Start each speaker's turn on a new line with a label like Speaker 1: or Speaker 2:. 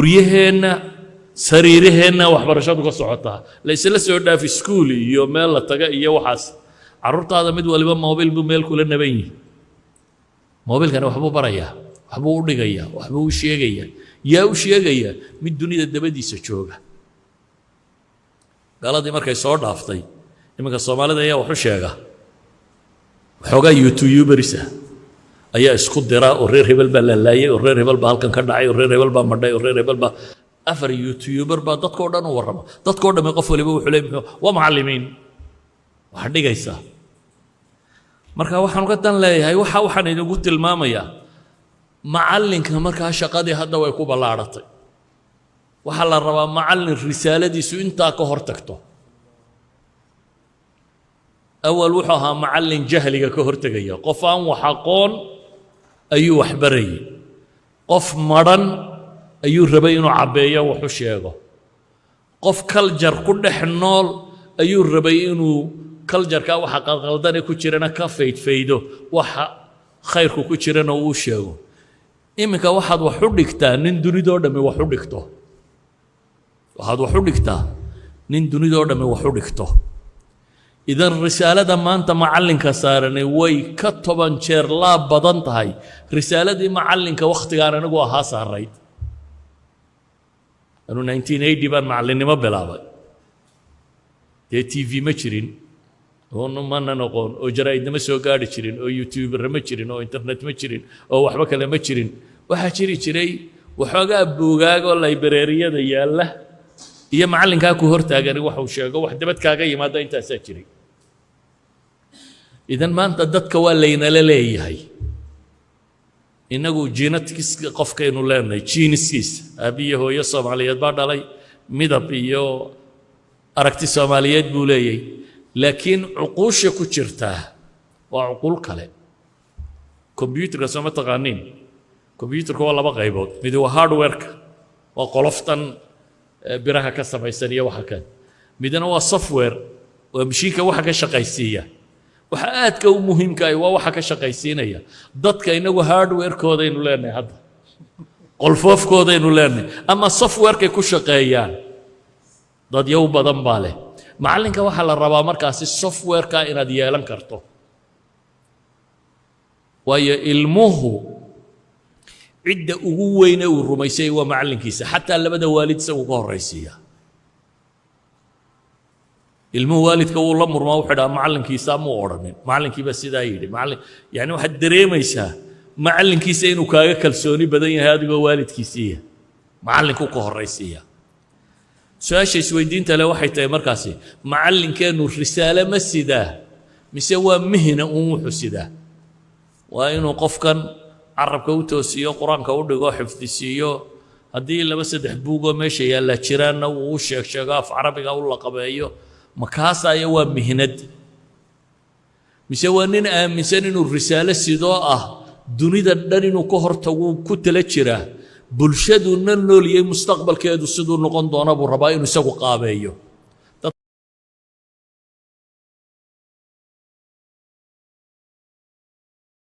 Speaker 1: guryaheena sariiraheena waxbarashadu ka socotaa la isla soo dhaaf iskuul iyo meel la taga iyo waxaas carruurtaada mid waliba moobil buu meel kula naban yahay moobilkana waxbuu barayaa waxbuu u dhigayaa waxbuu u sheegayaa yaa u sheegaya mid dunida dabadiisa jooga galadii markay soo dhaaftay iminka Soomaalida ayaa wax u sheega waxoogaa YouTubers ayaa isku dira oo reer hebel baa la laayay oo reer hebel baa halkan ka dhacay oo reer hebel baa madhay oo reer hebel baa afar YouTuber baa dadkoo dhan u warrama dadkoo dhan qof waliba wuxuu leeyahay waa macallimiin wax dhigaysa marka waxaan ka tan leeyahay waxaan idinku tilmaamayaa macallinka markaa shaqadii hadda way ku ballaaratay waxa la rabaa macallin risaaladiisu intaa ka hor tagto awal wuxuu ahaa macallin jahliga ka hortagaya qof aan wax aqoon ayuu wax barayay qof maran ayuu rabay inuu cabeeyo wax u sheego qof kaljar ku dhex nool ayuu rabay inuu kaljarka waxa qalqaldan ku jirana ka faydfaydo waxa khayrku ku jirana uu sheego iminka waxaad wax u dhigtaa nin dunidoo dhammi wax u dhigto waxaad wax u dhigtaa nin dunidoo dhammi wax u dhigto idan risaalada maanta macallinka saaranay way ka 10 jeer la badan tahay risaaladii macallinka waqtigaan anigu ahaa saarayd anu 1980 baan macallinimo bilaabay dee TV ma jirin oo mana noqon oo jaraa'idnimo soo gaari jirin oo YouTuber ma jirin oo internet ma jirin oo waxba kale ma jirin waxa jiray waxoogaa buugaag oo library-yada yaalla iyo macallinka ku hortaagan waxa uu sheego wax dibad kaaga yimaado intaas jiray idan maanta dadka waa laynala leeyahay inagu genetics qofkaynu leenahay genetics abiyo hooyo Soomaaliyeed baa dhalay midab iyo aragti Soomaaliyeed buu leeyahay laakiin uquusha ku jirta waa uqul kale computer soo ma taqaanin computerku waa laba qaybood mid waa hardware-ka waa qoloftan biraha ka samaysan iyo waxa kale midna waa software oo mashiinka waxa ka shaqaysiiya waxa aadka u muhiimka ah waa waxa ka shaqaysiinaya dadka inagu hardware-kooda inuu leenahay hadda qolfoofkooda inuu leenahay ama software-ka ku shaqeeyaan dad yow badan baa leh macallinka waxa la rabaa markaasi software-ka inaad yeelan karto waayo ilmuhu cidda ugu weyn ee uu rumaysay waa macallinkiisa xataa labada waalid isagu ka horeysiya ilmuhu waalidka uu la murmaa wuxuu dhahaa macallinkiisa ma odhanin macallinkiiba sidaa yidhi macallin yani waxaad dareemaysaa macallinkiisa inuu kaaga kalsooni badan yahay adigoo waalidkiisiiya macallinku ka horeysiya su-aasha isweydiinta leh waxay tahay markaasi macallinkeenu risaale ma sidaa mise waa mihna uun wuxuu sidaa waa inuu qofkan carabka u toosiyo quraanka u dhigo xifdisiyo haddii 2-3 buugoo meesha yaalla jiraanna uu sheego af carabiga u la qabeeyo makaasaya waa mihnad mise waa nin aaminsan inuu risaale sidoo ah dunida dhan inuu ka hortago ku tala jiraa bulshaduna nooliyay mustaqbalkeedu sidoo noqon doona buu rabaa inuu isagu qaabeeyo